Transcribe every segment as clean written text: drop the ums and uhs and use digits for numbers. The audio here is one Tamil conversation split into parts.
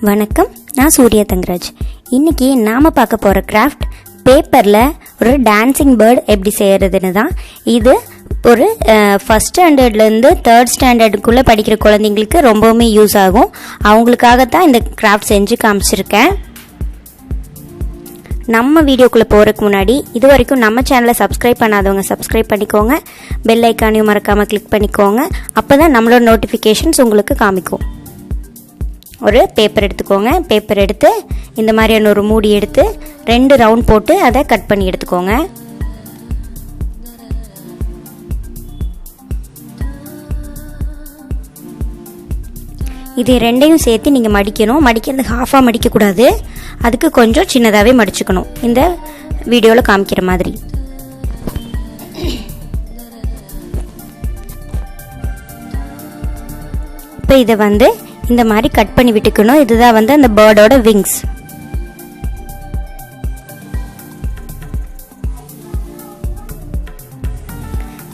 வணக்கம், நான் suryathangaraj. இன்னைக்கு நாம பார்க்க போற கிராஃப்ட் பேப்பர்ல ஒரு டான்சிங் பேர்ட் எப்படி செய்யறதுன்னு தான். இது ஒரு ஃபர்ஸ்ட் ஸ்டாண்டர்ட்ல இருந்து தேர்ட் ஸ்டாண்டர்டுக்குள்ள படிக்கிற குழந்தைங்களுக்கு ரொம்பவுமே யூஸ் ஆகும். அவங்களுக்காக தான் இந்த கிராஃப்ட் செஞ்சு காமிச்சிருக்கேன். நம்ம வீடியோக்குள்ளே போகிறதுக்கு முன்னாடி இது வரைக்கும் நம்ம சேனலை சப்ஸ்கிரைப் பண்ணாதவங்க சப்ஸ்கிரைப் பண்ணிக்கோங்க. பெல் ஐக்கானையும் மறக்காமல் கிளிக் பண்ணிக்கோங்க. அப்போ தான் நம்மளோட நோட்டிஃபிகேஷன்ஸ் உங்களுக்கு காமிக்கும். ஒரு பேப்பர் எடுத்துக்கோங்க. பேப்பர் எடுத்து இந்த மாதிரியான ஒரு மூடி எடுத்து 2 ரவுண்ட் போட்டு அதை கட் பண்ணி எடுத்துக்கோங்க. இது ரெண்டையும் சேர்த்து நீங்கள் மடிக்கணும். மடிக்கிறது ஹாஃபாக மடிக்கக்கூடாது, அதுக்கு கொஞ்சம் சின்னதாகவே மடிச்சுக்கணும். இந்த வீடியோவில் காமிக்கிற மாதிரி. இப்போ இதை இந்த மாதிரி கட் பண்ணி விட்டுக்கணும். இதுதான் அந்த பேர்டோட விங்ஸ்.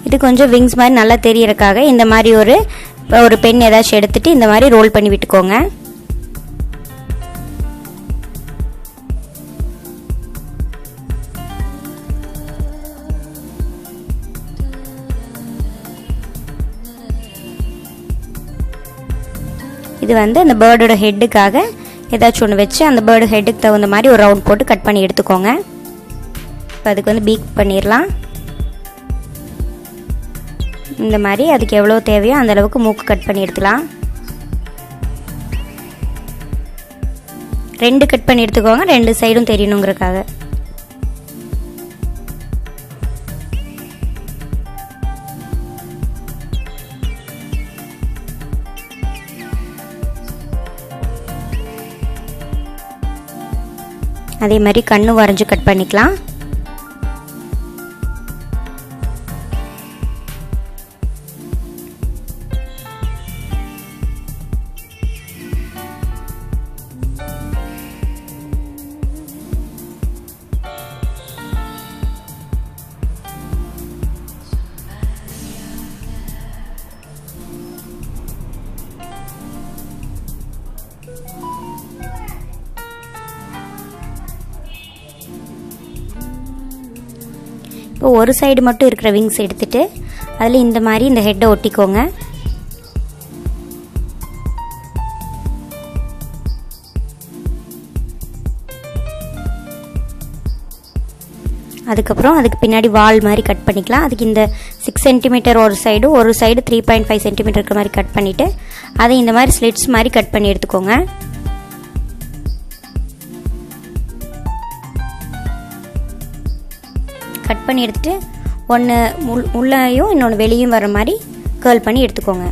இது கொஞ்சம் விங்ஸ் மாதிரி நல்லா தெரியறதுக்காக இந்த மாதிரி ஒரு பென் ஏதாச்சும் எடுத்துட்டு இந்த மாதிரி ரோல் பண்ணி விட்டுக்கோங்க. இது அந்த பேர்டோட ஹெட்டுக்காக ஏதாச்சும் ஒன்று வச்சு அந்த பேர்டு ஹெட்டுக்கு தகுந்த மாதிரி ஒரு ரவுண்ட் போட்டு கட் பண்ணி எடுத்துக்கோங்க. இப்போ அதுக்கு பீக் பண்ணிடலாம். இந்த மாதிரி அதுக்கு எவ்வளோ தேவையோ அந்த அளவுக்கு மூக்கு கட் பண்ணி எடுத்துக்கலாம். 2 கட் பண்ணி எடுத்துக்கோங்க, 2 சைடும் தெரியணுங்கிறதுக்காக. அதே மாதிரி கண்ணு வரைஞ்சு கட் பண்ணிக்கலாம். இப்போ ஒரு சைடு மட்டும் இருக்கிற விங்ஸ் எடுத்துட்டு அதில் இந்த மாதிரி இந்த ஹெட்டை ஒட்டிக்கோங்க. அதுக்கப்புறம் அதுக்கு பின்னாடி வால் மாதிரி கட் பண்ணிக்கலாம். அதுக்கு இந்த 6 சென்டிமீட்டர் ஒரு சைடு 3.5 சென்டிமீட்டர் இருக்கிற மாதிரி கட் பண்ணிவிட்டு அதை இந்த மாதிரி ஸ்லிட்ஸ் மாதிரி கட் பண்ணி எடுத்துக்கோங்க. கட் பண்ணி எடுத்துட்டு ஒன்று உள்ளேயும் இன்னொன்று வெளியும் வர மாதிரி கேர்ள் பண்ணி எடுத்துக்கோங்க.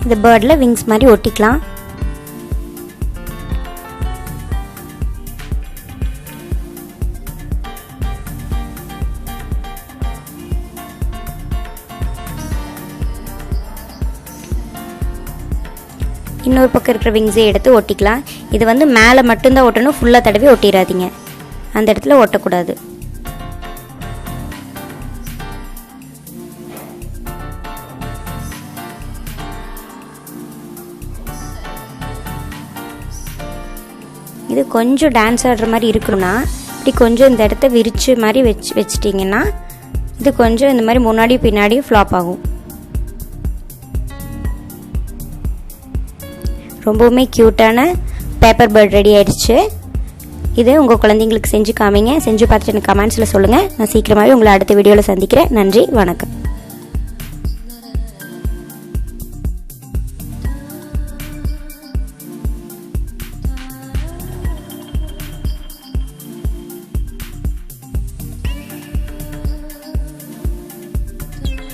இந்த பேர்டில் விங்ஸ் மாதிரி ஒட்டிக்கலாம். இன்னொரு பக்கம் இருக்கிற விங்ஸை எடுத்து ஒட்டிக்கலாம். இது மேலே மட்டும்தான் ஒட்டணும், ஃபுல்லாக தடவி ஒட்டிடாதீங்க. அந்த இடத்துல ஒட்டக்கூடாது. இது கொஞ்சம் டான்ஸ் ஆடுற மாதிரி இருக்கணும்னா இப்படி கொஞ்சம் இந்த இடத்த விரிச்சு மாதிரி வச்சிட்டிங்கன்னா இது கொஞ்சம் இந்த மாதிரி முன்னாடி பின்னாடி ஃப்ளாப் ஆகும். ரொம்பவுமே க்யூட்டான பேப்பர் பேர்ட் ரெடி ஆயிடுச்சு. இது உங்கள் குழந்தைங்களுக்கு செஞ்சு காமிங்க. செஞ்சு பார்த்துட்டு எனக்கு கமெண்ட்ஸில் சொல்லுங்கள். நான் சீக்கிரமாகவே உங்களை அடுத்த வீடியோவில் சந்திக்கிறேன். நன்றி, வணக்கம்.